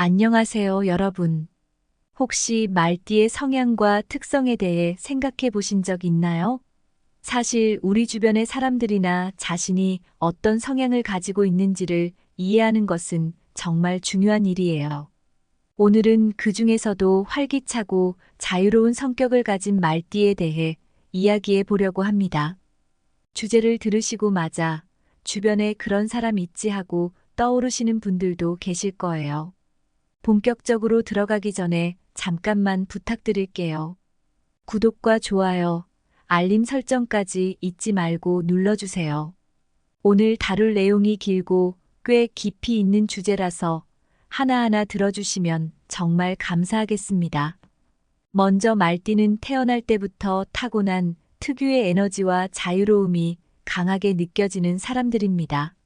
안녕하세요, 여러분. 혹시 말띠의 성향과 특성에 대해 생각해 보신 적 있나요? 사실 우리 주변의 사람들이나 자신이 어떤 성향을 가지고 있는지를 이해하는 것은 정말 중요한 일이에요. 오늘은 그 중에서도 활기차고 자유로운 성격을 가진 말띠에 대해 이야기해 보려고 합니다. 주제를 들으시고 마자 주변에 그런 사람 있지 하고 떠오르시는 분들도 계실 거예요. 본격적으로 들어가기 전에 잠깐만 부탁드릴게요. 구독과 좋아요, 알림 설정까지 잊지 말고 눌러주세요. 오늘 다룰 내용이 길고 꽤 깊이 있는 주제라서 하나하나 들어주시면 정말 감사하겠습니다. 먼저 말띠는 태어날 때부터 타고난 특유의 에너지와 자유로움이 강하게 느껴지는 사람들입니다.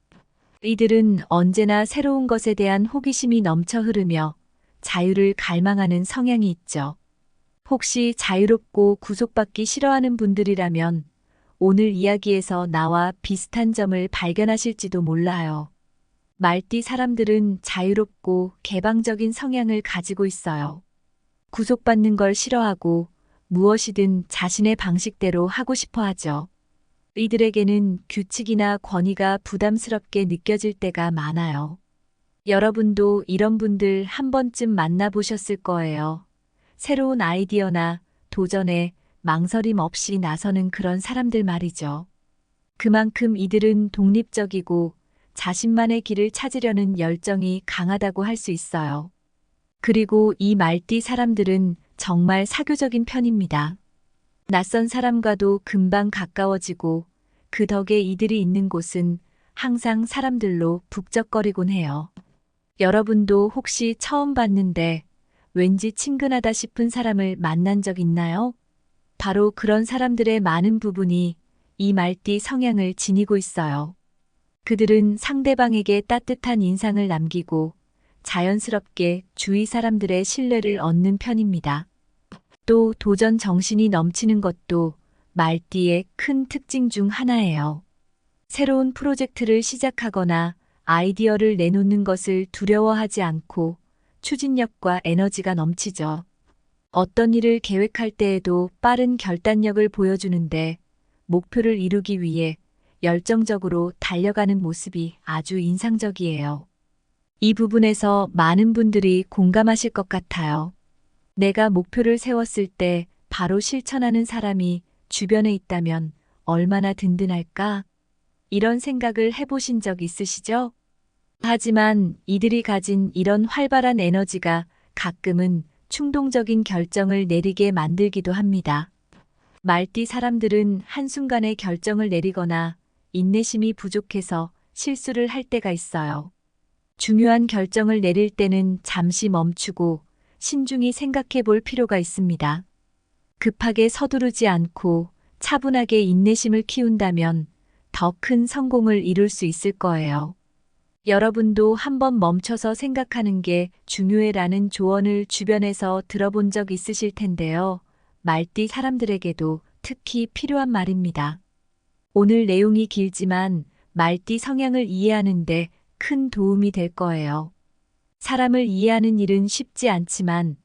이들은 언제나 새로운 것에 대한 호기심이 넘쳐 흐르며 자유를 갈망하는 성향이 있죠. 혹시 자유롭고 구속받기 싫어하는 분들이라면 오늘 이야기에서 나와 비슷한 점을 발견하실지도 몰라요. 말띠 사람들은 자유롭고 개방적인 성향을 가지고 있어요. 구속받는 걸 싫어하고 무엇이든 자신의 방식대로 하고 싶어 하죠. 이들에게는 규칙이나 권위가 부담스럽게 느껴질 때가 많아요. 여러분도 이런 분들 한 번쯤 만나보셨을 거예요. 새로운 아이디어나 도전에 망설임 없이 나서는 그런 사람들 말이죠. 그만큼 이들은 독립적이고 자신만의 길을 찾으려는 열정이 강하다고 할 수 있어요. 그리고 이 말띠 사람들은 정말 사교적인 편입니다. 낯선 사람과도 금방 가까워지고 그 덕에 이들이 있는 곳은 항상 사람들로 북적거리곤 해요. 여러분도 혹시 처음 봤는데 왠지 친근하다 싶은 사람을 만난 적 있나요? 바로 그런 사람들의 많은 부분이 이 말띠 성향을 지니고 있어요. 그들은 상대방에게 따뜻한 인상을 남기고 자연스럽게 주위 사람들의 신뢰를 얻는 편입니다. 또 도전 정신이 넘치는 것도 말띠의 큰 특징 중 하나예요. 새로운 프로젝트를 시작하거나 아이디어를 내놓는 것을 두려워하지 않고 추진력과 에너지가 넘치죠. 어떤 일을 계획할 때에도 빠른 결단력을 보여주는데 목표를 이루기 위해 열정적으로 달려가는 모습이 아주 인상적이에요. 이 부분에서 많은 분들이 공감하실 것 같아요. 내가 목표를 세웠을 때 바로 실천하는 사람이 주변에 있다면 얼마나 든든할까? 이런 생각을 해보신 적 있으시죠? 하지만 이들이 가진 이런 활발한 에너지가 가끔은 충동적인 결정을 내리게 만들기도 합니다. 말띠 사람들은 한순간에 결정을 내리거나 인내심이 부족해서 실수를 할 때가 있어요. 중요한 결정을 내릴 때는 잠시 멈추고 신중히 생각해 볼 필요가 있습니다. 급하게 서두르지 않고 차분하게 인내심을 키운다면 더 큰 성공을 이룰 수 있을 거예요. 여러분도 한번 멈춰서 생각하는 게 중요해라는 조언을 주변에서 들어본 적 있으실 텐데요. 말띠 사람들에게도 특히 필요한 말입니다. 오늘 내용이 길지만 말띠 성향을 이해하는데 큰 도움이 될 거예요. 사람을 이해하는 일은 쉽지 않지만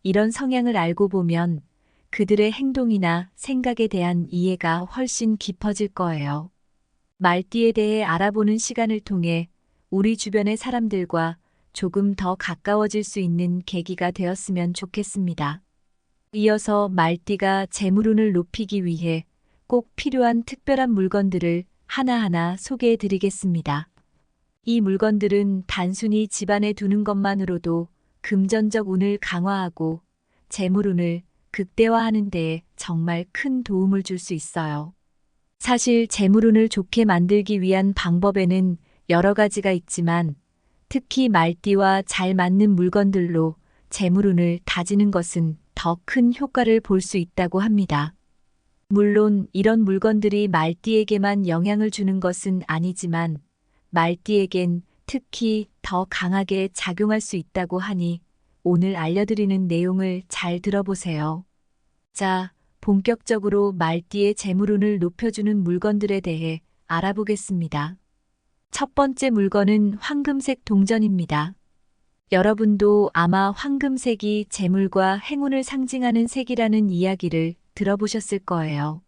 이런 성향을 알고 보면 그들의 행동이나 생각에 대한 이해가 훨씬 깊어질 거예요. 말띠에 대해 알아보는 시간을 통해 우리 주변의 사람들과 조금 더 가까워질 수 있는 계기가 되었으면 좋겠습니다. 이어서 말띠가 재물운을 높이기 위해 꼭 필요한 특별한 물건들을 하나하나 소개해 드리겠습니다. 이 물건들은 단순히 집안에 두는 것만으로도 금전적 운을 강화하고 재물운을 극대화하는 데에 정말 큰 도움을 줄 수 있어요. 사실 재물운을 좋게 만들기 위한 방법에는 여러 가지가 있지만 특히 말띠와 잘 맞는 물건들로 재물운을 다지는 것은 더 큰 효과를 볼 수 있다고 합니다. 물론 이런 물건들이 말띠에게만 영향을 주는 것은 아니지만 말띠에겐 특히 더 강하게 작용할 수 있다고 하니 오늘 알려드리는 내용을 잘 들어보세요. 자, 본격적으로 말띠의 재물운을 높여주는 물건들에 대해 알아보겠습니다. 첫 번째 물건은 황금색 동전입니다. 여러분도 아마 황금색이 재물과 행운을 상징하는 색이라는 이야기를 들어보셨을 거예요.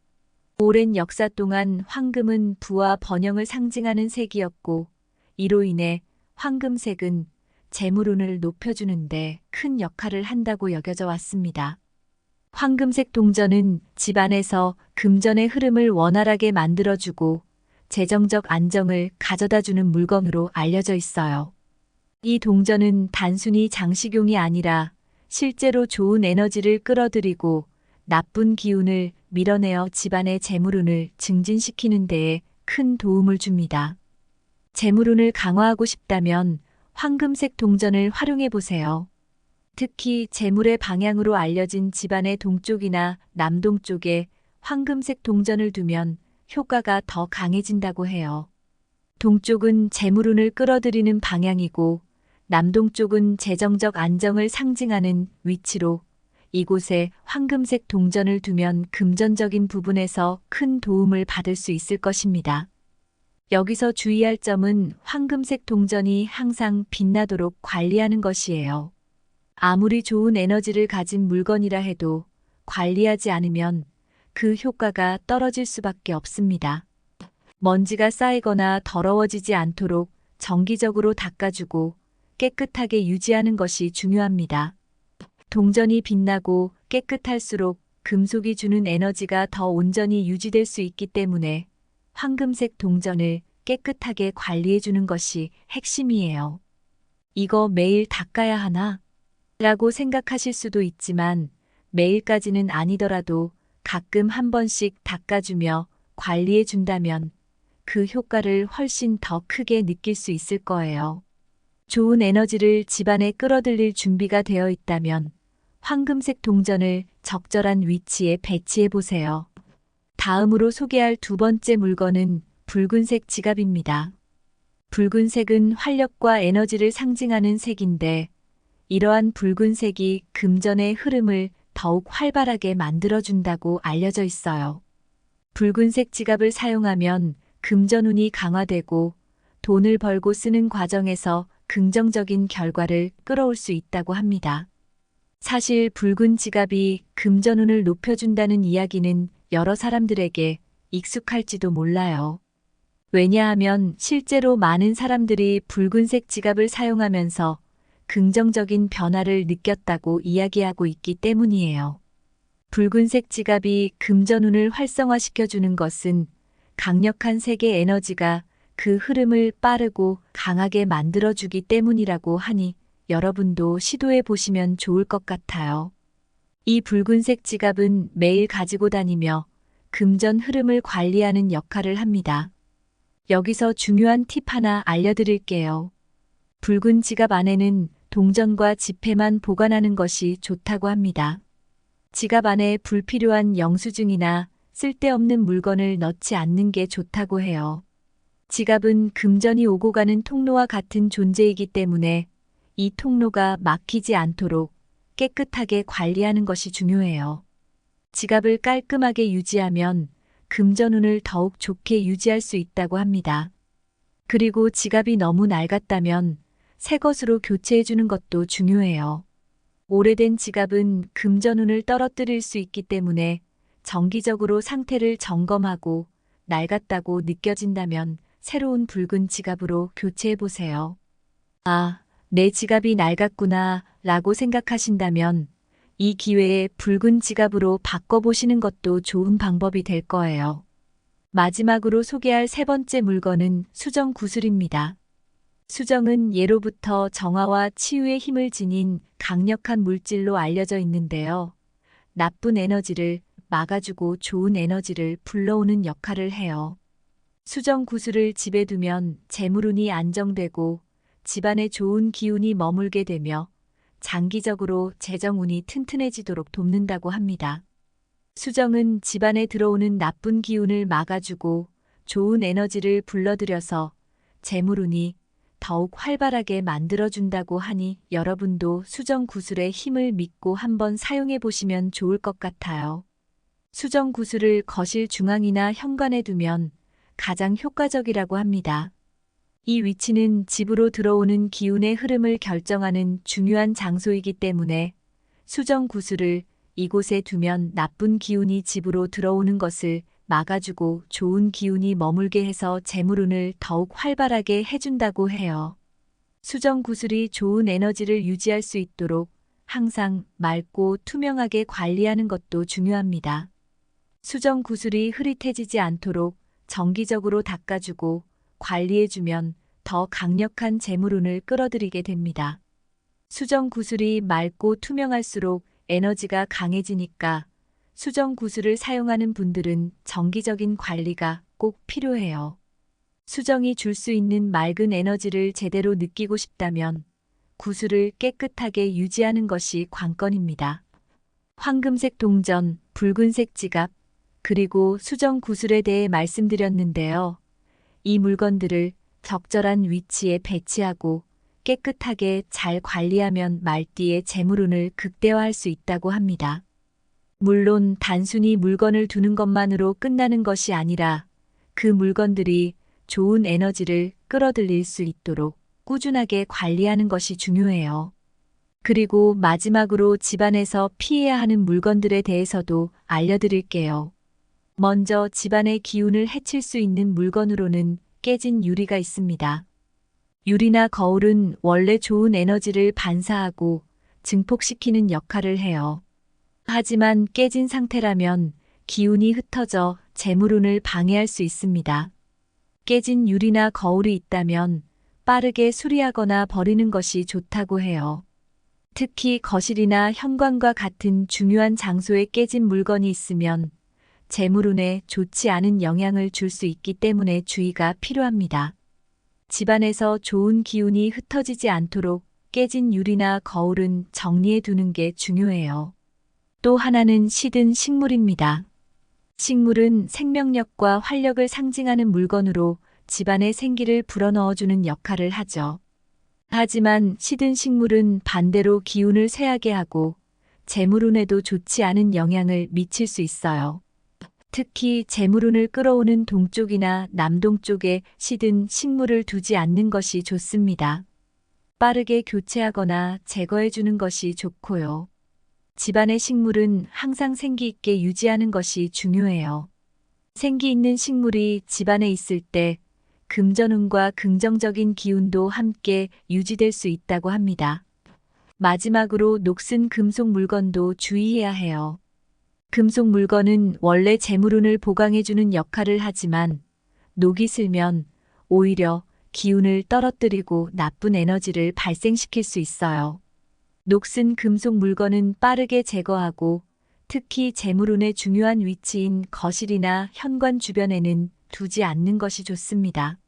오랜 역사 동안 황금은 부와 번영을 상징하는 색이었고, 이로 인해 황금색은 재물운을 높여주는데 큰 역할을 한다고 여겨져 왔습니다. 황금색 동전은 집안에서 금전의 흐름을 원활하게 만들어주고 재정적 안정을 가져다주는 물건으로 알려져 있어요. 이 동전은 단순히 장식용이 아니라 실제로 좋은 에너지를 끌어들이고 나쁜 기운을 밀어내어 집안의 재물운을 증진시키는 데에 큰 도움을 줍니다. 재물운을 강화하고 싶다면 황금색 동전을 활용해 보세요. 특히 재물의 방향으로 알려진 집안의 동쪽이나 남동쪽에 황금색 동전을 두면 효과가 더 강해진다고 해요. 동쪽은 재물운을 끌어들이는 방향이고 남동쪽은 재정적 안정을 상징하는 위치로 이곳에 황금색 동전을 두면 금전적인 부분에서 큰 도움을 받을 수 있을 것입니다. 여기서 주의할 점은 황금색 동전이 항상 빛나도록 관리하는 것이에요. 아무리 좋은 에너지를 가진 물건이라 해도 관리하지 않으면 그 효과가 떨어질 수밖에 없습니다. 먼지가 쌓이거나 더러워지지 않도록 정기적으로 닦아주고 깨끗하게 유지하는 것이 중요합니다. 동전이 빛나고 깨끗할수록 금속이 주는 에너지가 더 온전히 유지될 수 있기 때문에 황금색 동전을 깨끗하게 관리해주는 것이 핵심이에요. 이거 매일 닦아야 하나? 라고 생각하실 수도 있지만 매일까지는 아니더라도 가끔 한 번씩 닦아주며 관리해준다면 그 효과를 훨씬 더 크게 느낄 수 있을 거예요. 좋은 에너지를 집안에 끌어들일 준비가 되어 있다면 황금색 동전을 적절한 위치에 배치해 보세요. 다음으로 소개할 두 번째 물건은 붉은색 지갑입니다. 붉은색은 활력과 에너지를 상징하는 색인데 이러한 붉은색이 금전의 흐름을 더욱 활발하게 만들어준다고 알려져 있어요. 붉은색 지갑을 사용하면 금전운이 강화되고 돈을 벌고 쓰는 과정에서 긍정적인 결과를 끌어올 수 있다고 합니다. 사실 붉은 지갑이 금전운을 높여준다는 이야기는 여러 사람들에게 익숙할지도 몰라요. 왜냐하면 실제로 많은 사람들이 붉은색 지갑을 사용하면서 긍정적인 변화를 느꼈다고 이야기하고 있기 때문이에요. 붉은색 지갑이 금전운을 활성화시켜주는 것은 강력한 색의 에너지가 그 흐름을 빠르고 강하게 만들어주기 때문이라고 하니 여러분도 시도해 보시면 좋을 것 같아요. 이 붉은색 지갑은 매일 가지고 다니며 금전 흐름을 관리하는 역할을 합니다. 여기서 중요한 팁 하나 알려드릴게요. 붉은 지갑 안에는 동전과 지폐만 보관하는 것이 좋다고 합니다. 지갑 안에 불필요한 영수증이나 쓸데없는 물건을 넣지 않는 게 좋다고 해요. 지갑은 금전이 오고 가는 통로와 같은 존재이기 때문에 이 통로가 막히지 않도록 깨끗하게 관리하는 것이 중요해요. 지갑을 깔끔하게 유지하면 금전운을 더욱 좋게 유지할 수 있다고 합니다. 그리고 지갑이 너무 낡았다면 새 것으로 교체해 주는 것도 중요해요. 오래된 지갑은 금전운을 떨어뜨릴 수 있기 때문에 정기적으로 상태를 점검하고 낡았다고 느껴진다면 새로운 붉은 지갑으로 교체해 보세요. 아, 내 지갑이 낡았구나 라고 생각하신다면 이 기회에 붉은 지갑으로 바꿔보시는 것도 좋은 방법이 될 거예요. 마지막으로 소개할 세 번째 물건은 수정 구슬입니다. 수정은 예로부터 정화와 치유의 힘을 지닌 강력한 물질로 알려져 있는데요. 나쁜 에너지를 막아주고 좋은 에너지를 불러오는 역할을 해요. 수정 구슬을 집에 두면 재물운이 안정되고 집안에 좋은 기운이 머물게 되며 장기적으로 재정운이 튼튼해지도록 돕는다고 합니다. 수정은 집안에 들어오는 나쁜 기운을 막아주고 좋은 에너지를 불러들여서 재물운이 더욱 활발하게 만들어준다고 하니 여러분도 수정 구슬의 힘을 믿고 한번 사용해 보시면 좋을 것 같아요. 수정 구슬을 거실 중앙이나 현관에 두면 가장 효과적이라고 합니다. 이 위치는 집으로 들어오는 기운의 흐름을 결정하는 중요한 장소이기 때문에 수정 구슬을 이곳에 두면 나쁜 기운이 집으로 들어오는 것을 막아주고 좋은 기운이 머물게 해서 재물운을 더욱 활발하게 해준다고 해요. 수정 구슬이 좋은 에너지를 유지할 수 있도록 항상 맑고 투명하게 관리하는 것도 중요합니다. 수정 구슬이 흐릿해지지 않도록 정기적으로 닦아주고 관리해주면 더 강력한 재물운을 끌어들이게 됩니다. 수정 구슬이 맑고 투명할수록 에너지가 강해지니까 수정 구슬을 사용하는 분들은 정기적인 관리가 꼭 필요해요. 수정이 줄 수 있는 맑은 에너지를 제대로 느끼고 싶다면 구슬을 깨끗하게 유지하는 것이 관건입니다. 황금색 동전, 붉은색 지갑, 그리고 수정 구슬에 대해 말씀드렸는데요. 이 물건들을 적절한 위치에 배치하고 깨끗하게 잘 관리하면 말띠의 재물운을 극대화할 수 있다고 합니다. 물론 단순히 물건을 두는 것만으로 끝나는 것이 아니라 그 물건들이 좋은 에너지를 끌어들일 수 있도록 꾸준하게 관리하는 것이 중요해요. 그리고 마지막으로 집안에서 피해야 하는 물건들에 대해서도 알려드릴게요. 먼저 집안의 기운을 해칠 수 있는 물건으로는 깨진 유리가 있습니다. 유리나 거울은 원래 좋은 에너지를 반사하고 증폭시키는 역할을 해요. 하지만 깨진 상태라면 기운이 흩어져 재물운을 방해할 수 있습니다. 깨진 유리나 거울이 있다면 빠르게 수리하거나 버리는 것이 좋다고 해요. 특히 거실이나 현관과 같은 중요한 장소에 깨진 물건이 있으면 재물운에 좋지 않은 영향을 줄 수 있기 때문에 주의가 필요합니다. 집안에서 좋은 기운이 흩어지지 않도록 깨진 유리나 거울은 정리해 두는 게 중요해요. 또 하나는 시든 식물입니다. 식물은 생명력과 활력을 상징하는 물건으로 집안에 생기를 불어넣어주는 역할을 하죠. 하지만 시든 식물은 반대로 기운을 쇠하게 하고 재물운에도 좋지 않은 영향을 미칠 수 있어요. 특히 재물운을 끌어오는 동쪽이나 남동쪽에 시든 식물을 두지 않는 것이 좋습니다. 빠르게 교체하거나 제거해 주는 것이 좋고요. 집안의 식물은 항상 생기 있게 유지하는 것이 중요해요. 생기 있는 식물이 집안에 있을 때 금전운과 긍정적인 기운도 함께 유지될 수 있다고 합니다. 마지막으로 녹슨 금속 물건도 주의해야 해요. 금속 물건은 원래 재물운을 보강해주는 역할을 하지만 녹이 슬면 오히려 기운을 떨어뜨리고 나쁜 에너지를 발생시킬 수 있어요. 녹슨 금속 물건은 빠르게 제거하고 특히 재물운의 중요한 위치인 거실이나 현관 주변에는 두지 않는 것이 좋습니다.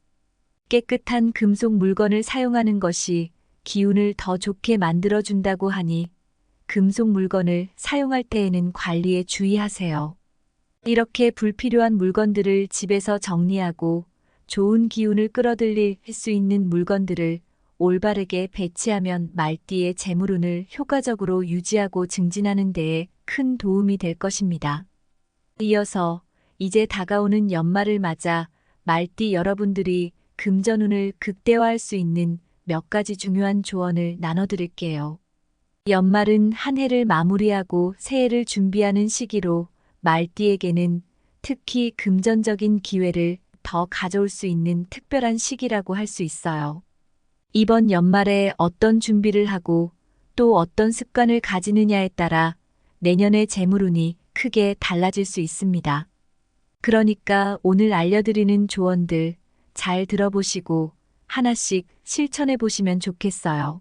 깨끗한 금속 물건을 사용하는 것이 기운을 더 좋게 만들어준다고 하니 금속 물건을 사용할 때에는 관리에 주의하세요. 이렇게 불필요한 물건들을 집에서 정리하고 좋은 기운을 끌어들일 수 있는 물건들을 올바르게 배치하면 말띠의 재물운을 효과적으로 유지하고 증진하는 데에 큰 도움이 될 것입니다. 이어서 이제 다가오는 연말을 맞아 말띠 여러분들이 금전운을 극대화할 수 있는 몇 가지 중요한 조언을 나눠드릴게요. 연말은 한 해를 마무리하고 새해를 준비하는 시기로 말띠에게는 특히 금전적인 기회를 더 가져올 수 있는 특별한 시기라고 할 수 있어요. 이번 연말에 어떤 준비를 하고 또 어떤 습관을 가지느냐에 따라 내년의 재물운이 크게 달라질 수 있습니다. 그러니까 오늘 알려드리는 조언들 잘 들어보시고 하나씩 실천해 보시면 좋겠어요.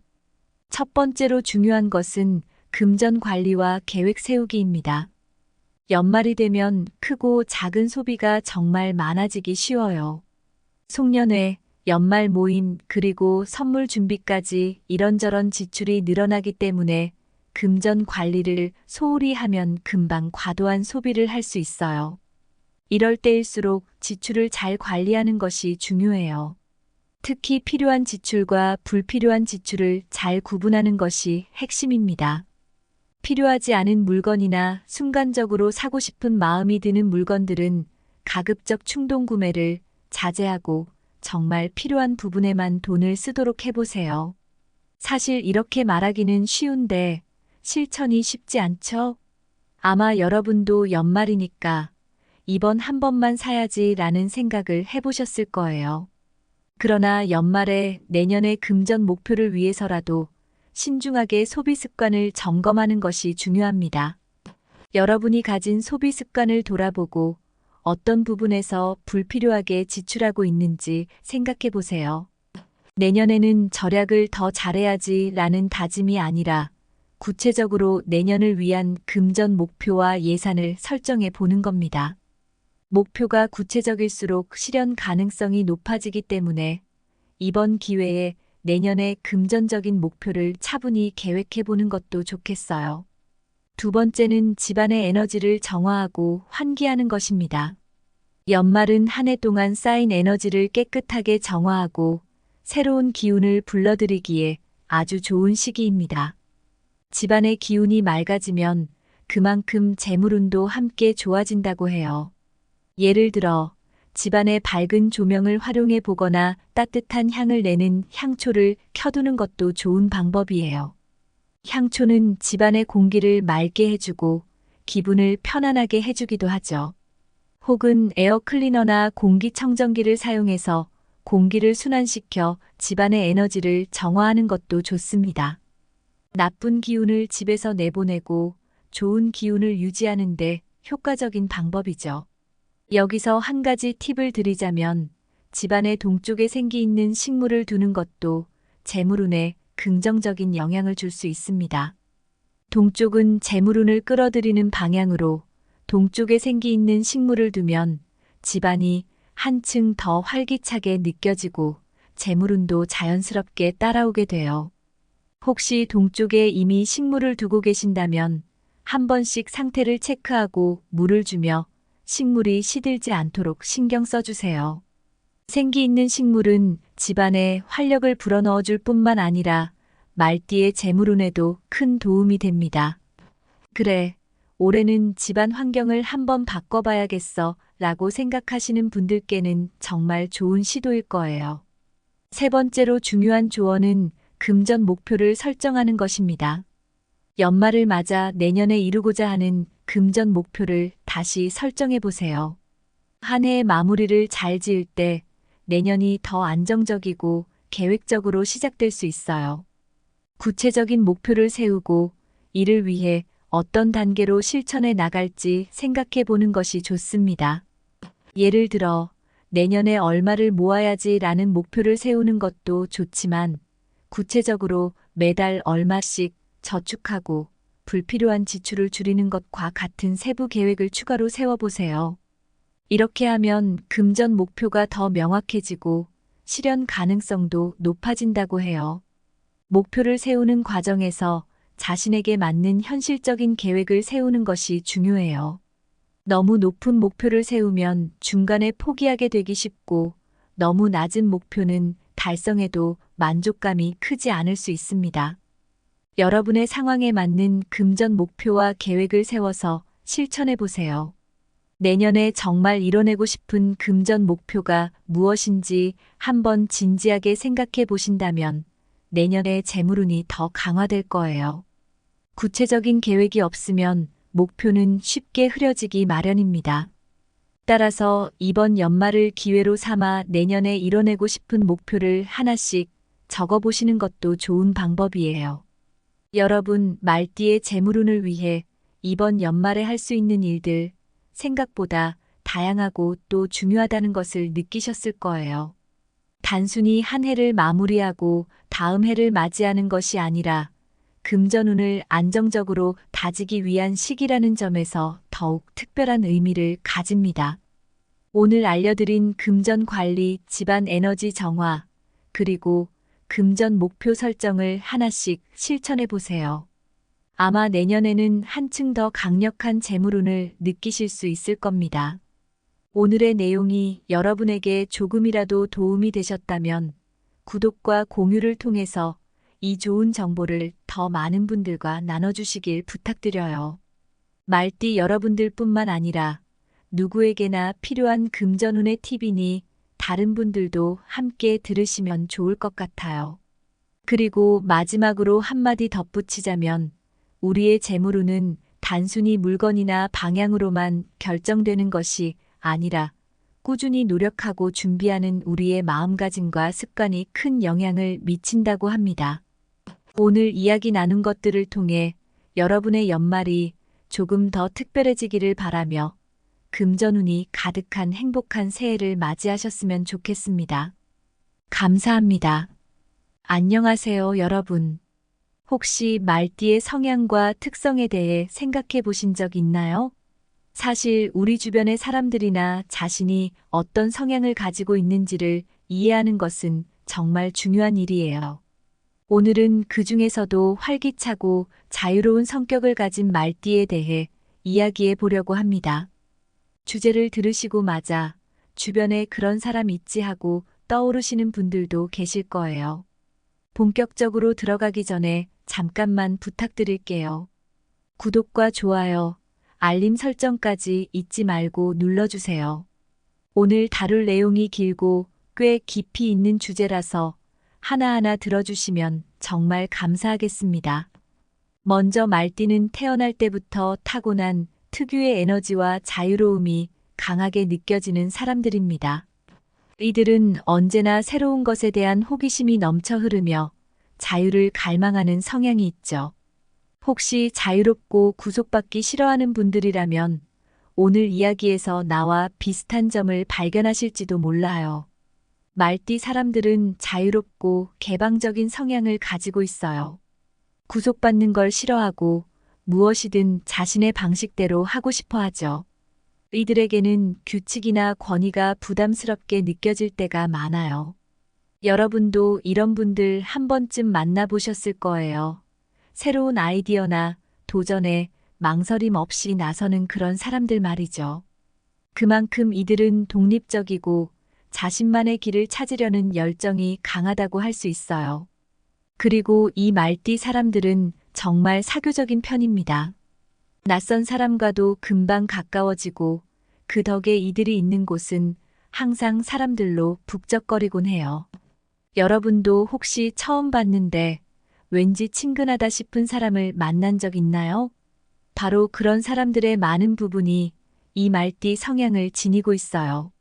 첫 번째로 중요한 것은 금전 관리와 계획 세우기입니다. 연말이 되면 크고 작은 소비가 정말 많아지기 쉬워요. 송년회, 연말 모임, 그리고 선물 준비까지 이런저런 지출이 늘어나기 때문에 금전 관리를 소홀히 하면 금방 과도한 소비를 할 수 있어요. 이럴 때일수록 지출을 잘 관리하는 것이 중요해요. 특히 필요한 지출과 불필요한 지출을 잘 구분하는 것이 핵심입니다. 필요하지 않은 물건이나 순간적으로 사고 싶은 마음이 드는 물건들은 가급적 충동 구매를 자제하고 정말 필요한 부분에만 돈을 쓰도록 해보세요. 사실 이렇게 말하기는 쉬운데 실천이 쉽지 않죠? 아마 여러분도 연말이니까 이번 한 번만 사야지 라는 생각을 해보셨을 거예요. 그러나 연말에 내년의 금전 목표를 위해서라도 신중하게 소비 습관을 점검하는 것이 중요합니다. 여러분이 가진 소비 습관을 돌아보고 어떤 부분에서 불필요하게 지출하고 있는지 생각해 보세요. 내년에는 절약을 더 잘해야지 라는 다짐이 아니라 구체적으로 내년을 위한 금전 목표와 예산을 설정해 보는 겁니다. 목표가 구체적일수록 실현 가능성이 높아지기 때문에 이번 기회에 내년의 금전적인 목표를 차분히 계획해 보는 것도 좋겠어요. 두 번째는 집안의 에너지를 정화하고 환기하는 것입니다. 연말은 한 해 동안 쌓인 에너지를 깨끗하게 정화하고 새로운 기운을 불러들이기에 아주 좋은 시기입니다. 집안의 기운이 맑아지면 그만큼 재물운도 함께 좋아진다고 해요. 예를 들어 집안의 밝은 조명을 활용해 보거나 따뜻한 향을 내는 향초를 켜두는 것도 좋은 방법이에요. 향초는 집안의 공기를 맑게 해주고 기분을 편안하게 해주기도 하죠. 혹은 에어클리너나 공기청정기를 사용해서 공기를 순환시켜 집안의 에너지를 정화하는 것도 좋습니다. 나쁜 기운을 집에서 내보내고 좋은 기운을 유지하는 데 효과적인 방법이죠. 여기서 한 가지 팁을 드리자면 집안의 동쪽에 생기 있는 식물을 두는 것도 재물운에 긍정적인 영향을 줄 수 있습니다. 동쪽은 재물운을 끌어들이는 방향으로 동쪽에 생기 있는 식물을 두면 집안이 한층 더 활기차게 느껴지고 재물운도 자연스럽게 따라오게 돼요. 혹시 동쪽에 이미 식물을 두고 계신다면 한 번씩 상태를 체크하고 물을 주며 식물이 시들지 않도록 신경 써주세요. 생기 있는 식물은 집안에 활력을 불어넣어 줄 뿐만 아니라 말띠의 재물운에도 큰 도움이 됩니다. 그래, 올해는 집안 환경을 한번 바꿔봐야겠어 라고 생각하시는 분들께는 정말 좋은 시도일 거예요. 세 번째로 중요한 조언은 금전 목표를 설정하는 것입니다. 연말을 맞아 내년에 이루고자 하는 금전 목표를 다시 설정해 보세요. 한 해의 마무리를 잘 지을 때 내년이 더 안정적이고 계획적으로 시작될 수 있어요. 구체적인 목표를 세우고 이를 위해 어떤 단계로 실천해 나갈지 생각해 보는 것이 좋습니다. 예를 들어 내년에 얼마를 모아야지 라는 목표를 세우는 것도 좋지만 구체적으로 매달 얼마씩 저축하고 불필요한 지출을 줄이는 것과 같은 세부 계획을 추가로 세워보세요. 이렇게 하면 금전 목표가 더 명확해지고 실현 가능성도 높아진다고 해요. 목표를 세우는 과정에서 자신에게 맞는 현실적인 계획을 세우는 것이 중요해요. 너무 높은 목표를 세우면 중간에 포기하게 되기 쉽고 너무 낮은 목표는 달성해도 만족감이 크지 않을 수 있습니다. 여러분의 상황에 맞는 금전 목표와 계획을 세워서 실천해 보세요. 내년에 정말 이뤄내고 싶은 금전 목표가 무엇인지 한번 진지하게 생각해 보신다면 내년에 재물운이 더 강화될 거예요. 구체적인 계획이 없으면 목표는 쉽게 흐려지기 마련입니다. 따라서 이번 연말을 기회로 삼아 내년에 이뤄내고 싶은 목표를 하나씩 적어보시는 것도 좋은 방법이에요. 여러분, 말띠의 재물운을 위해 이번 연말에 할 수 있는 일들 생각보다 다양하고 또 중요하다는 것을 느끼셨을 거예요. 단순히 한 해를 마무리하고 다음 해를 맞이하는 것이 아니라 금전운을 안정적으로 다지기 위한 시기라는 점에서 더욱 특별한 의미를 가집니다. 오늘 알려드린 금전 관리, 집안 에너지 정화, 그리고 금전 목표 설정을 하나씩 실천해 보세요. 아마 내년에는 한층 더 강력한 재물운을 느끼실 수 있을 겁니다. 오늘의 내용이 여러분에게 조금이라도 도움이 되셨다면 구독과 공유를 통해서 이 좋은 정보를 더 많은 분들과 나눠주시길 부탁드려요. 말띠 여러분들뿐만 아니라 누구에게나 필요한 금전운의 팁이니 다른 분들도 함께 들으시면 좋을 것 같아요. 그리고 마지막으로 한마디 덧붙이자면 우리의 재물운은 단순히 물건이나 방향으로만 결정되는 것이 아니라 꾸준히 노력하고 준비하는 우리의 마음가짐과 습관이 큰 영향을 미친다고 합니다. 오늘 이야기 나눈 것들을 통해 여러분의 연말이 조금 더 특별해지기를 바라며 금전운이 가득한 행복한 새해를 맞이하셨으면 좋겠습니다. 감사합니다. 안녕하세요, 여러분. 혹시 말띠의 성향과 특성에 대해 생각해 보신 적 있나요? 사실 우리 주변의 사람들이나 자신이 어떤 성향을 가지고 있는지를 이해하는 것은 정말 중요한 일이에요. 오늘은 그 중에서도 활기차고 자유로운 성격을 가진 말띠에 대해 이야기해 보려고 합니다. 주제를 들으시고 마자 주변에 그런 사람 있지 하고 떠오르시는 분들도 계실 거예요. 본격적으로 들어가기 전에 잠깐만 부탁드릴게요. 구독과 좋아요, 알림 설정까지 잊지 말고 눌러주세요. 오늘 다룰 내용이 길고 꽤 깊이 있는 주제라서 하나하나 들어주시면 정말 감사하겠습니다. 먼저 말띠는 태어날 때부터 타고난 특유의 에너지와 자유로움이 강하게 느껴지는 사람들입니다. 이들은 언제나 새로운 것에 대한 호기심이 넘쳐 흐르며 자유를 갈망하는 성향이 있죠. 혹시 자유롭고 구속받기 싫어하는 분들이라면 오늘 이야기에서 나와 비슷한 점을 발견하실지도 몰라요. 말띠 사람들은 자유롭고 개방적인 성향을 가지고 있어요. 구속받는 걸 싫어하고 무엇이든 자신의 방식대로 하고 싶어 하죠. 이들에게는 규칙이나 권위가 부담스럽게 느껴질 때가 많아요. 여러분도 이런 분들 한 번쯤 만나보셨을 거예요. 새로운 아이디어나 도전에 망설임 없이 나서는 그런 사람들 말이죠. 그만큼 이들은 독립적이고 자신만의 길을 찾으려는 열정이 강하다고 할 수 있어요. 그리고 이 말띠 사람들은 정말 사교적인 편입니다. 낯선 사람과도 금방 가까워지고 그 덕에 이들이 있는 곳은 항상 사람들로 북적거리곤 해요. 여러분도 혹시 처음 봤는데 왠지 친근하다 싶은 사람을 만난 적 있나요? 바로 그런 사람들의 많은 부분이 이 말띠 성향을 지니고 있어요.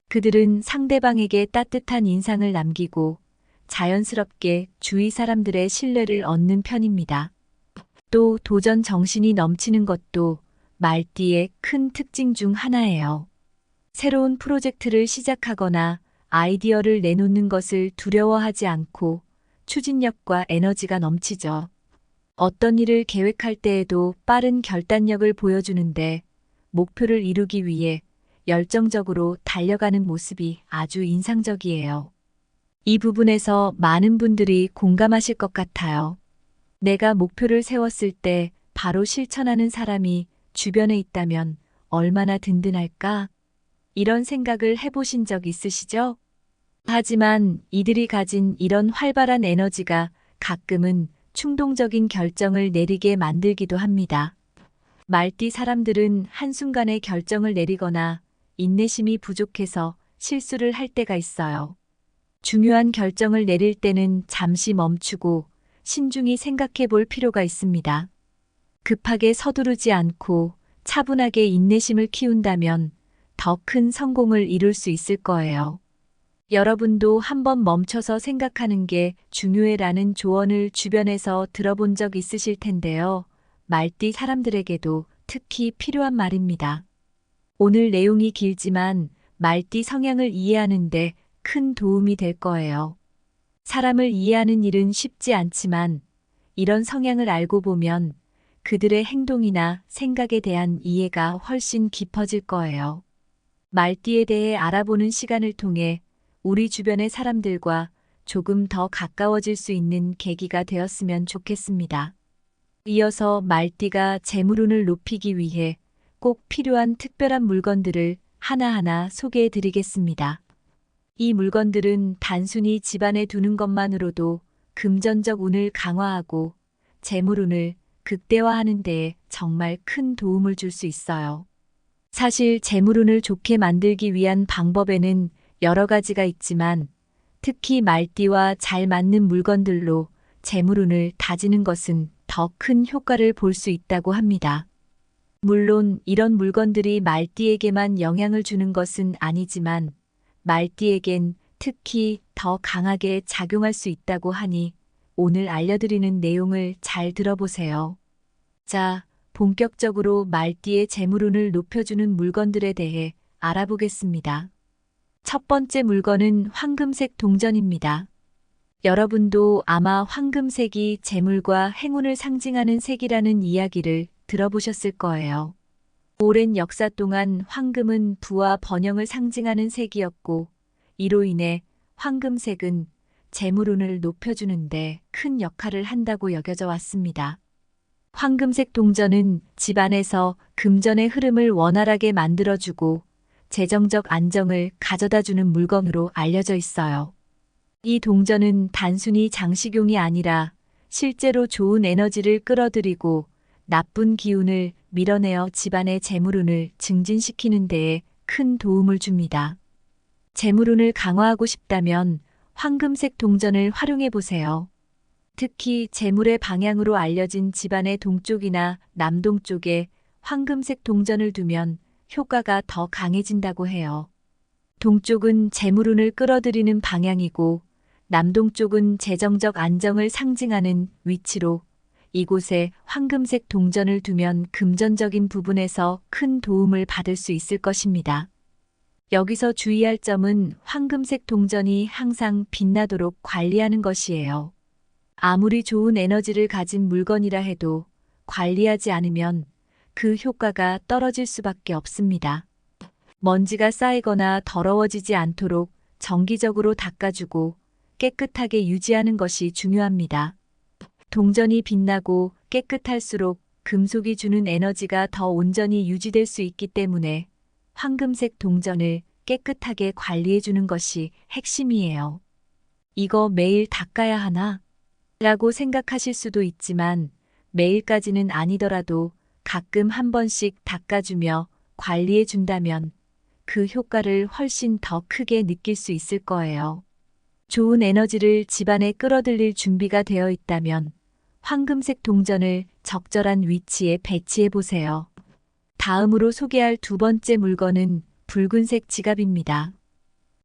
그들은 상대방에게 따뜻한 인상을 남기고 자연스럽게 주위 사람들의 신뢰를 얻는 편입니다. 또 도전 정신이 넘치는 것도 말띠의 큰 특징 중 하나예요. 새로운 프로젝트를 시작하거나 아이디어를 내놓는 것을 두려워하지 않고 추진력과 에너지가 넘치죠. 어떤 일을 계획할 때에도 빠른 결단력을 보여주는데 목표를 이루기 위해 열정적으로 달려가는 모습이 아주 인상적이에요. 이 부분에서 많은 분들이 공감하실 것 같아요. 내가 목표를 세웠을 때 바로 실천하는 사람이 주변에 있다면 얼마나 든든할까? 이런 생각을 해보신 적 있으시죠? 하지만 이들이 가진 이런 활발한 에너지가 가끔은 충동적인 결정을 내리게 만들기도 합니다. 말띠 사람들은 한순간에 결정을 내리거나 인내심이 부족해서 실수를 할 때가 있어요. 중요한 결정을 내릴 때는 잠시 멈추고 신중히 생각해 볼 필요가 있습니다. 급하게 서두르지 않고 차분하게 인내심을 키운다면 더 큰 성공을 이룰 수 있을 거예요. 여러분도 한번 멈춰서 생각하는 게 중요해라는 조언을 주변에서 들어본 적 있으실 텐데요. 말띠 사람들에게도 특히 필요한 말입니다. 오늘 내용이 길지만 말띠 성향을 이해하는데 큰 도움이 될 거예요. 사람을 이해하는 일은 쉽지 않지만 이런 성향을 알고 보면 그들의 행동이나 생각에 대한 이해가 훨씬 깊어질 거예요. 말띠에 대해 알아보는 시간을 통해 우리 주변의 사람들과 조금 더 가까워질 수 있는 계기가 되었으면 좋겠습니다. 이어서 말띠가 재물운을 높이기 위해 꼭 필요한 특별한 물건들을 하나하나 소개해 드리겠습니다. 이 물건들은 단순히 집안에 두는 것만으로도 금전적 운을 강화하고 재물운을 극대화하는 데에 정말 큰 도움을 줄 수 있어요. 사실 재물운을 좋게 만들기 위한 방법에는 여러 가지가 있지만 특히 말띠와 잘 맞는 물건들로 재물운을 다지는 것은 더 큰 효과를 볼 수 있다고 합니다. 물론 이런 물건들이 말띠에게만 영향을 주는 것은 아니지만 말띠에겐 특히 더 강하게 작용할 수 있다고 하니 오늘 알려드리는 내용을 잘 들어보세요. 자, 본격적으로 말띠의 재물운을 높여주는 물건들에 대해 알아보겠습니다. 첫 번째 물건은 황금색 동전입니다. 여러분도 아마 황금색이 재물과 행운을 상징하는 색이라는 이야기를 들어보셨을 거예요. 오랜 역사 동안 황금은 부와 번영을 상징하는 색이었고, 이로 인해 황금색은 재물운을 높여주는데 큰 역할을 한다고 여겨져 왔습니다. 황금색 동전은 집안에서 금전의 흐름을 원활하게 만들어주고 재정적 안정을 가져다주는 물건으로 알려져 있어요. 이 동전은 단순히 장식용이 아니라 실제로 좋은 에너지를 끌어들이고 나쁜 기운을 밀어내어 집안의 재물운을 증진시키는 데에 큰 도움을 줍니다. 재물운을 강화하고 싶다면 황금색 동전을 활용해 보세요. 특히 재물의 방향으로 알려진 집안의 동쪽이나 남동쪽에 황금색 동전을 두면 효과가 더 강해진다고 해요. 동쪽은 재물운을 끌어들이는 방향이고 남동쪽은 재정적 안정을 상징하는 위치로 이곳에 황금색 동전을 두면 금전적인 부분에서 큰 도움을 받을 수 있을 것입니다. 여기서 주의할 점은 황금색 동전이 항상 빛나도록 관리하는 것이에요. 아무리 좋은 에너지를 가진 물건이라 해도 관리하지 않으면 그 효과가 떨어질 수밖에 없습니다. 먼지가 쌓이거나 더러워지지 않도록 정기적으로 닦아주고 깨끗하게 유지하는 것이 중요합니다. 동전이 빛나고 깨끗할수록 금속이 주는 에너지가 더 온전히 유지될 수 있기 때문에 황금색 동전을 깨끗하게 관리해주는 것이 핵심이에요. 이거 매일 닦아야 하나? 라고 생각하실 수도 있지만 매일까지는 아니더라도 가끔 한 번씩 닦아주며 관리해 준다면 그 효과를 훨씬 더 크게 느낄 수 있을 거예요. 좋은 에너지를 집안에 끌어들일 준비가 되어 있다면 황금색 동전을 적절한 위치에 배치해 보세요. 다음으로 소개할 두 번째 물건은 붉은색 지갑입니다.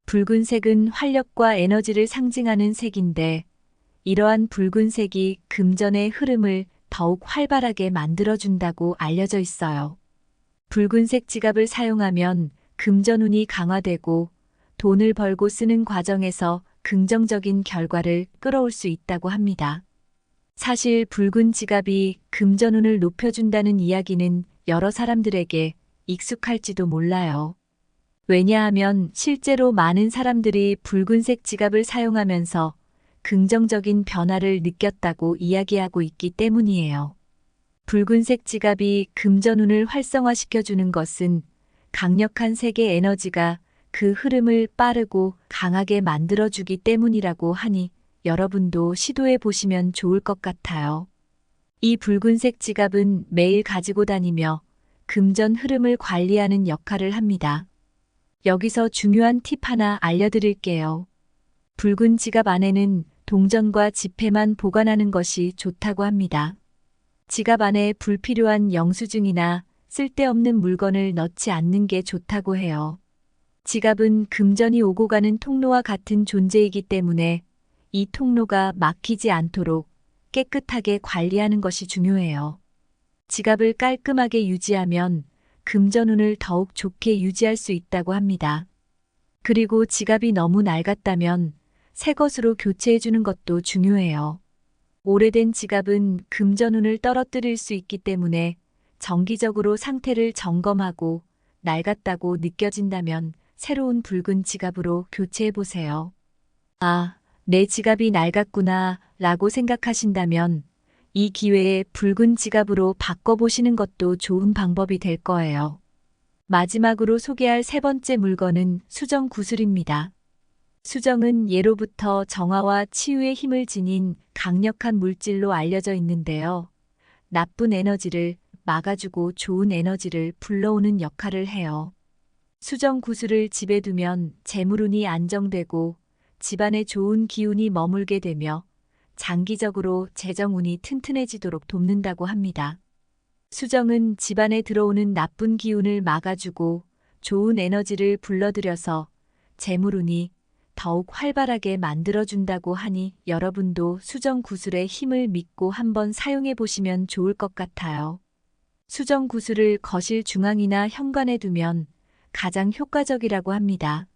붉은색은 활력과 에너지를 상징하는 색인데 이러한 붉은색이 금전의 흐름을 더욱 활발하게 만들어준다고 알려져 있어요. 붉은색 지갑을 사용하면 금전운이 강화되고 돈을 벌고 쓰는 과정에서 긍정적인 결과를 끌어올 수 있다고 합니다. 사실 붉은 지갑이 금전운을 높여준다는 이야기는 여러 사람들에게 익숙할지도 몰라요. 왜냐하면 실제로 많은 사람들이 붉은색 지갑을 사용하면서 긍정적인 변화를 느꼈다고 이야기하고 있기 때문이에요. 붉은색 지갑이 금전운을 활성화시켜주는 것은 강력한 색의 에너지가 그 흐름을 빠르고 강하게 만들어주기 때문이라고 하니 여러분도 시도해 보시면 좋을 것 같아요. 이 붉은색 지갑은 매일 가지고 다니며 금전 흐름을 관리하는 역할을 합니다. 여기서 중요한 팁 하나 알려드릴게요. 붉은 지갑 안에는 동전과 지폐만 보관하는 것이 좋다고 합니다. 지갑 안에 불필요한 영수증이나 쓸데없는 물건을 넣지 않는 게 좋다고 해요. 지갑은 금전이 오고 가는 통로와 같은 존재이기 때문에 이 통로가 막히지 않도록 깨끗하게 관리하는 것이 중요해요. 지갑을 깔끔하게 유지하면 금전운을 더욱 좋게 유지할 수 있다고 합니다. 그리고 지갑이 너무 낡았다면 새 것으로 교체해 주는 것도 중요해요. 오래된 지갑은 금전운을 떨어뜨릴 수 있기 때문에 정기적으로 상태를 점검하고 낡았다고 느껴진다면 새로운 붉은 지갑으로 교체해 보세요. 아, 내 지갑이 낡았구나 라고 생각하신다면 이 기회에 붉은 지갑으로 바꿔보시는 것도 좋은 방법이 될 거예요. 마지막으로 소개할 세 번째 물건은 수정 구슬입니다. 수정은 예로부터 정화와 치유의 힘을 지닌 강력한 물질로 알려져 있는데요. 나쁜 에너지를 막아주고 좋은 에너지를 불러오는 역할을 해요. 수정 구슬을 집에 두면 재물운이 안정되고 집안에 좋은 기운이 머물게 되며 장기적으로 재정운이 튼튼해지도록 돕는다고 합니다. 수정은 집안에 들어오는 나쁜 기운을 막아주고 좋은 에너지를 불러들여서 재물운이 더욱 활발하게 만들어준다고 하니 여러분도 수정 구슬의 힘을 믿고 한번 사용해 보시면 좋을 것 같아요. 수정 구슬을 거실 중앙이나 현관에 두면 가장 효과적이라고 합니다.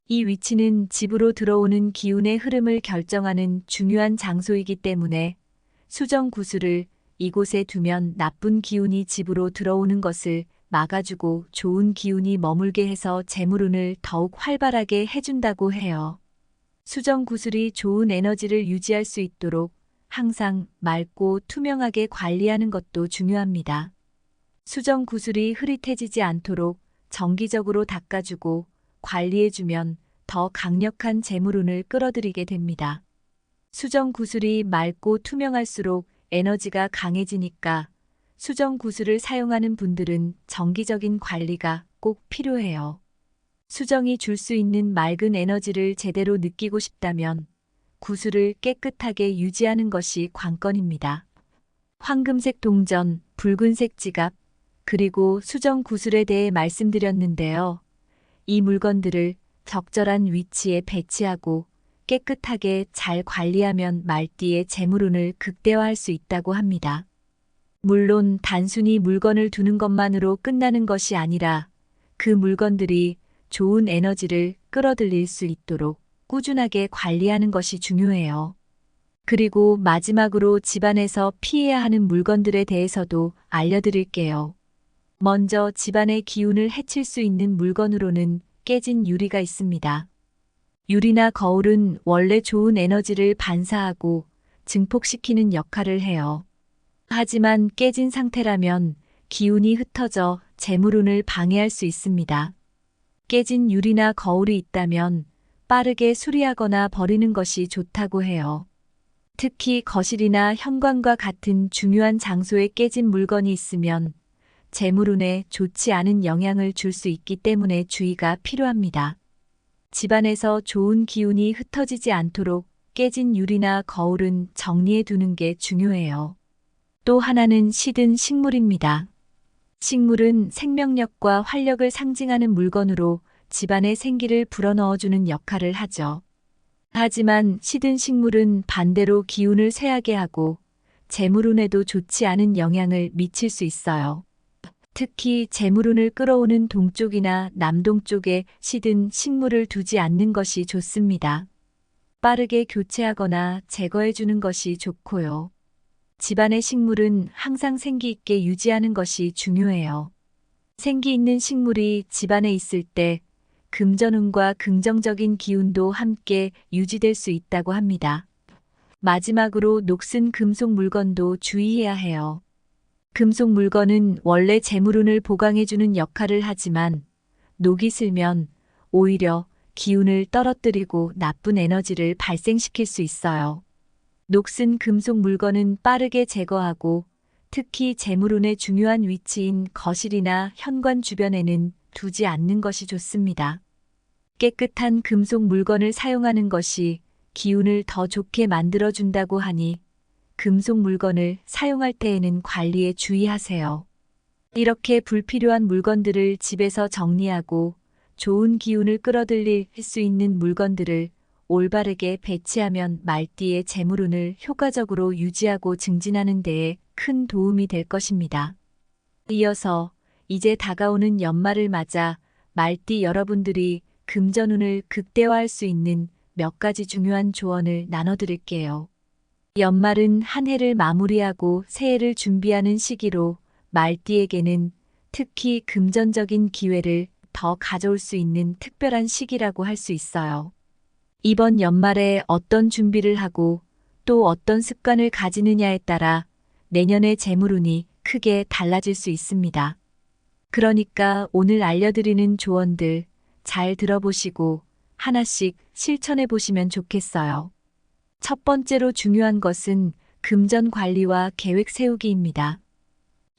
이 위치는 집으로 들어오는 기운의 흐름을 결정하는 중요한 장소이기 때문에 수정 구슬을 이곳에 두면 나쁜 기운이 집으로 들어오는 것을 막아주고 좋은 기운이 머물게 해서 재물운을 더욱 활발하게 해준다고 해요. 수정 구슬이 좋은 에너지를 유지할 수 있도록 항상 맑고 투명하게 관리하는 것도 중요합니다. 수정 구슬이 흐릿해지지 않도록 정기적으로 닦아주고 관리해주면 더 강력한 재물운을 끌어들이게 됩니다. 수정 구슬이 맑고 투명할수록 에너지가 강해지니까 수정 구슬을 사용하는 분들은 정기적인 관리가 꼭 필요해요. 수정이 줄 수 있는 맑은 에너지를 제대로 느끼고 싶다면 구슬을 깨끗하게 유지하는 것이 관건입니다. 황금색 동전, 붉은색 지갑, 그리고 수정 구슬에 대해 말씀드렸는데요. 이 물건들을 적절한 위치에 배치하고 깨끗하게 잘 관리하면 말띠의 재물운을 극대화할 수 있다고 합니다. 물론 단순히 물건을 두는 것만으로 끝나는 것이 아니라 그 물건들이 좋은 에너지를 끌어들일 수 있도록 꾸준하게 관리하는 것이 중요해요. 그리고 마지막으로 집안에서 피해야 하는 물건들에 대해서도 알려드릴게요. 먼저 집안의 기운을 해칠 수 있는 물건으로는 깨진 유리가 있습니다. 유리나 거울은 원래 좋은 에너지를 반사하고 증폭시키는 역할을 해요. 하지만 깨진 상태라면 기운이 흩어져 재물운을 방해할 수 있습니다. 깨진 유리나 거울이 있다면 빠르게 수리하거나 버리는 것이 좋다고 해요. 특히 거실이나 현관과 같은 중요한 장소에 깨진 물건이 있으면 재물운에 좋지 않은 영향을 줄 수 있기 때문에 주의가 필요합니다. 집안에서 좋은 기운이 흩어지지 않도록 깨진 유리나 거울은 정리해 두는 게 중요해요. 또 하나는 시든 식물입니다. 식물은 생명력과 활력을 상징하는 물건으로 집안에 생기를 불어넣어주는 역할을 하죠. 하지만 시든 식물은 반대로 기운을 쇠하게 하고 재물운에도 좋지 않은 영향을 미칠 수 있어요. 특히 재물운을 끌어오는 동쪽이나 남동쪽에 시든 식물을 두지 않는 것이 좋습니다. 빠르게 교체하거나 제거해 주는 것이 좋고요. 집안의 식물은 항상 생기 있게 유지하는 것이 중요해요. 생기 있는 식물이 집안에 있을 때 금전운과 긍정적인 기운도 함께 유지될 수 있다고 합니다. 마지막으로 녹슨 금속 물건도 주의해야 해요. 금속 물건은 원래 재물운을 보강해주는 역할을 하지만 녹이 슬면 오히려 기운을 떨어뜨리고 나쁜 에너지를 발생시킬 수 있어요. 녹슨 금속 물건은 빠르게 제거하고 특히 재물운의 중요한 위치인 거실이나 현관 주변에는 두지 않는 것이 좋습니다. 깨끗한 금속 물건을 사용하는 것이 기운을 더 좋게 만들어준다고 하니 금속 물건을 사용할 때에는 관리에 주의하세요. 이렇게 불필요한 물건들을 집에서 정리하고 좋은 기운을 끌어들일 수 있는 물건들을 올바르게 배치하면 말띠의 재물운을 효과적으로 유지하고 증진하는 데에 큰 도움이 될 것입니다. 이어서 이제 다가오는 연말을 맞아 말띠 여러분들이 금전운을 극대화할 수 있는 몇 가지 중요한 조언을 나눠드릴게요. 연말은 한 해를 마무리하고 새해를 준비하는 시기로 말띠에게는 특히 금전적인 기회를 더 가져올 수 있는 특별한 시기라고 할 수 있어요. 이번 연말에 어떤 준비를 하고 또 어떤 습관을 가지느냐에 따라 내년의 재물운이 크게 달라질 수 있습니다. 그러니까 오늘 알려드리는 조언들 잘 들어보시고 하나씩 실천해 보시면 좋겠어요. 첫 번째로 중요한 것은 금전 관리와 계획 세우기입니다.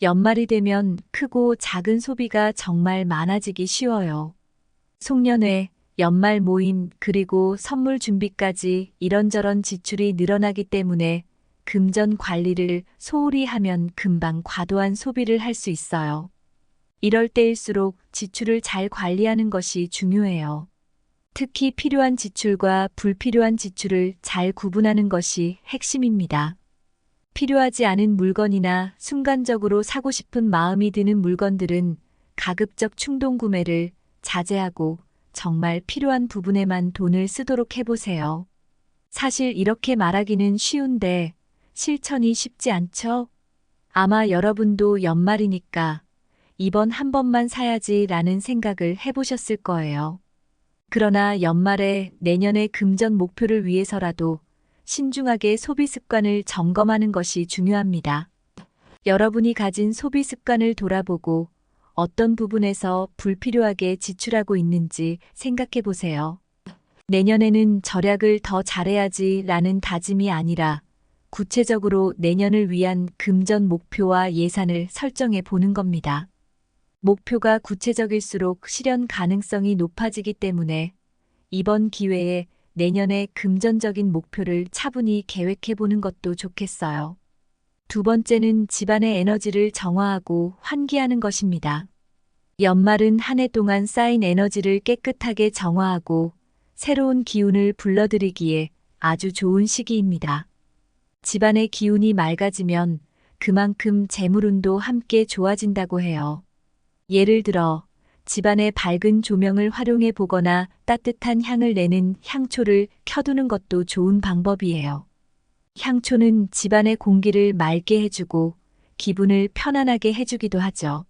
연말이 되면 크고 작은 소비가 정말 많아지기 쉬워요. 송년회, 연말 모임, 그리고 선물 준비까지 이런저런 지출이 늘어나기 때문에 금전 관리를 소홀히 하면 금방 과도한 소비를 할 수 있어요. 이럴 때일수록 지출을 잘 관리하는 것이 중요해요. 특히 필요한 지출과 불필요한 지출을 잘 구분하는 것이 핵심입니다. 필요하지 않은 물건이나 순간적으로 사고 싶은 마음이 드는 물건들은 가급적 충동 구매를 자제하고 정말 필요한 부분에만 돈을 쓰도록 해보세요. 사실 이렇게 말하기는 쉬운데 실천이 쉽지 않죠? 아마 여러분도 연말이니까 이번 한 번만 사야지라는 생각을 해보셨을 거예요. 그러나 연말에 내년의 금전 목표를 위해서라도 신중하게 소비 습관을 점검하는 것이 중요합니다. 여러분이 가진 소비 습관을 돌아보고 어떤 부분에서 불필요하게 지출하고 있는지 생각해 보세요. 내년에는 절약을 더 잘해야지라는 다짐이 아니라 구체적으로 내년을 위한 금전 목표와 예산을 설정해 보는 겁니다. 목표가 구체적일수록 실현 가능성이 높아지기 때문에 이번 기회에 내년의 금전적인 목표를 차분히 계획해 보는 것도 좋겠어요. 두 번째는 집안의 에너지를 정화하고 환기하는 것입니다. 연말은 한 해 동안 쌓인 에너지를 깨끗하게 정화하고 새로운 기운을 불러들이기에 아주 좋은 시기입니다. 집안의 기운이 맑아지면 그만큼 재물운도 함께 좋아진다고 해요. 예를 들어 집안의 밝은 조명을 활용해 보거나 따뜻한 향을 내는 향초를 켜두는 것도 좋은 방법이에요. 향초는 집안의 공기를 맑게 해주고 기분을 편안하게 해주기도 하죠.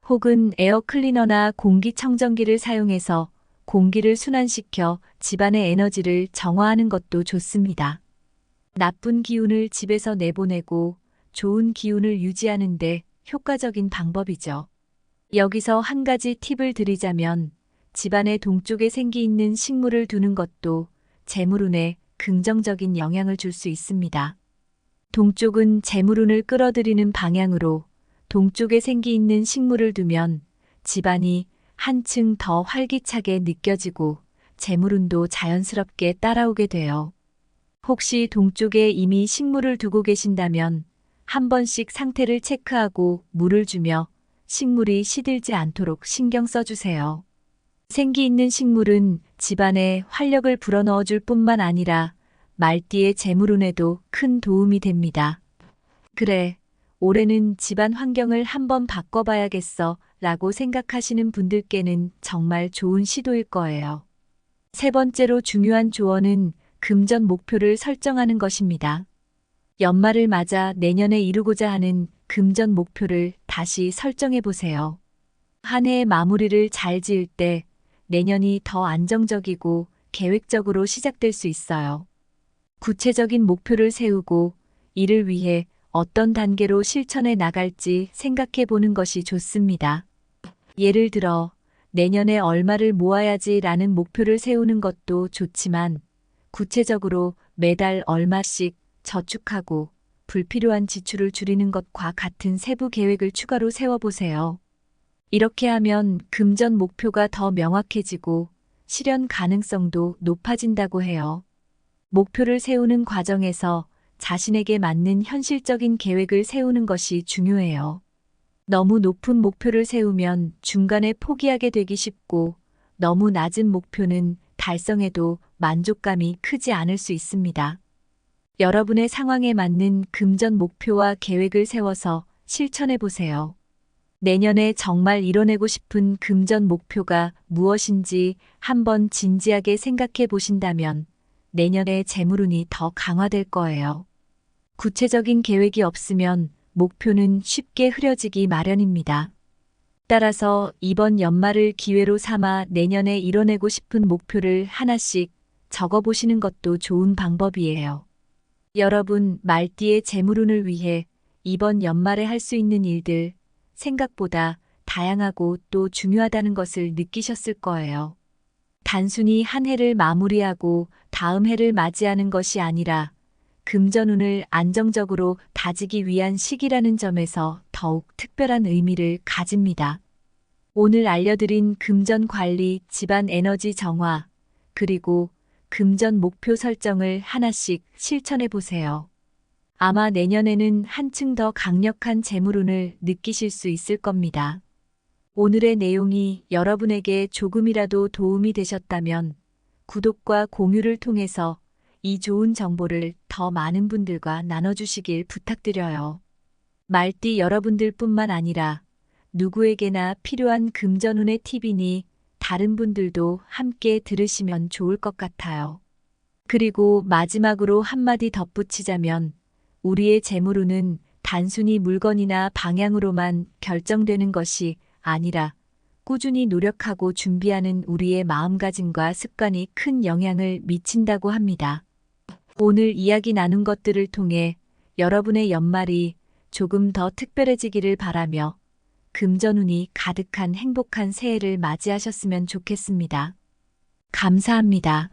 혹은 에어클리너나 공기청정기를 사용해서 공기를 순환시켜 집안의 에너지를 정화하는 것도 좋습니다. 나쁜 기운을 집에서 내보내고 좋은 기운을 유지하는 데 효과적인 방법이죠. 여기서 한 가지 팁을 드리자면 집안의 동쪽에 생기 있는 식물을 두는 것도 재물운에 긍정적인 영향을 줄 수 있습니다. 동쪽은 재물운을 끌어들이는 방향으로 동쪽에 생기 있는 식물을 두면 집안이 한층 더 활기차게 느껴지고 재물운도 자연스럽게 따라오게 돼요. 혹시 동쪽에 이미 식물을 두고 계신다면 한 번씩 상태를 체크하고 물을 주며 식물이 시들지 않도록 신경 써주세요. 생기 있는 식물은 집안에 활력을 불어넣어 줄 뿐만 아니라 말띠의 재물운에도 큰 도움이 됩니다. 그래, 올해는 집안 환경을 한번 바꿔봐야겠어 라고 생각하시는 분들께는 정말 좋은 시도일 거예요. 세 번째로 중요한 조언은 금전 목표를 설정하는 것입니다. 연말을 맞아 내년에 이루고자 하는 금전 목표를 다시 설정해 보세요. 한 해의 마무리를 잘 지을 때 내년이 더 안정적이고 계획적으로 시작될 수 있어요. 구체적인 목표를 세우고 이를 위해 어떤 단계로 실천해 나갈지 생각해 보는 것이 좋습니다. 예를 들어 내년에 얼마를 모아야지라는 목표를 세우는 것도 좋지만 구체적으로 매달 얼마씩 저축하고 불필요한 지출을 줄이는 것과 같은 세부 계획을 추가로 세워보세요. 이렇게 하면 금전 목표가 더 명확해지고 실현 가능성도 높아진다고 해요. 목표를 세우는 과정에서 자신에게 맞는 현실적인 계획을 세우는 것이 중요해요. 너무 높은 목표를 세우면 중간에 포기하게 되기 쉽고 너무 낮은 목표는 달성해도 만족감이 크지 않을 수 있습니다. 여러분의 상황에 맞는 금전 목표와 계획을 세워서 실천해 보세요. 내년에 정말 이뤄내고 싶은 금전 목표가 무엇인지 한번 진지하게 생각해 보신다면 내년에 재물운이 더 강화될 거예요. 구체적인 계획이 없으면 목표는 쉽게 흐려지기 마련입니다. 따라서 이번 연말을 기회로 삼아 내년에 이뤄내고 싶은 목표를 하나씩 적어보시는 것도 좋은 방법이에요. 여러분, 말띠의 재물운을 위해 이번 연말에 할 수 있는 일들 생각보다 다양하고 또 중요하다는 것을 느끼셨을 거예요. 단순히 한 해를 마무리하고 다음 해를 맞이하는 것이 아니라 금전운을 안정적으로 다지기 위한 시기라는 점에서 더욱 특별한 의미를 가집니다. 오늘 알려드린 금전 관리, 집안 에너지 정화, 그리고 금전 목표 설정을 하나씩 실천해 보세요. 아마 내년에는 한층 더 강력한 재물운을 느끼실 수 있을 겁니다. 오늘의 내용이 여러분에게 조금이라도 도움이 되셨다면 구독과 공유를 통해서 이 좋은 정보를 더 많은 분들과 나눠주시길 부탁드려요. 말띠 여러분들뿐만 아니라 누구에게나 필요한 금전운의 팁이니 다른 분들도 함께 들으시면 좋을 것 같아요. 그리고 마지막으로 한마디 덧붙이자면 우리의 재물운은 단순히 물건이나 방향으로만 결정되는 것이 아니라 꾸준히 노력하고 준비하는 우리의 마음가짐과 습관이 큰 영향을 미친다고 합니다. 오늘 이야기 나눈 것들을 통해 여러분의 연말이 조금 더 특별해지기를 바라며 금전운이 가득한 행복한 새해를 맞이하셨으면 좋겠습니다. 감사합니다.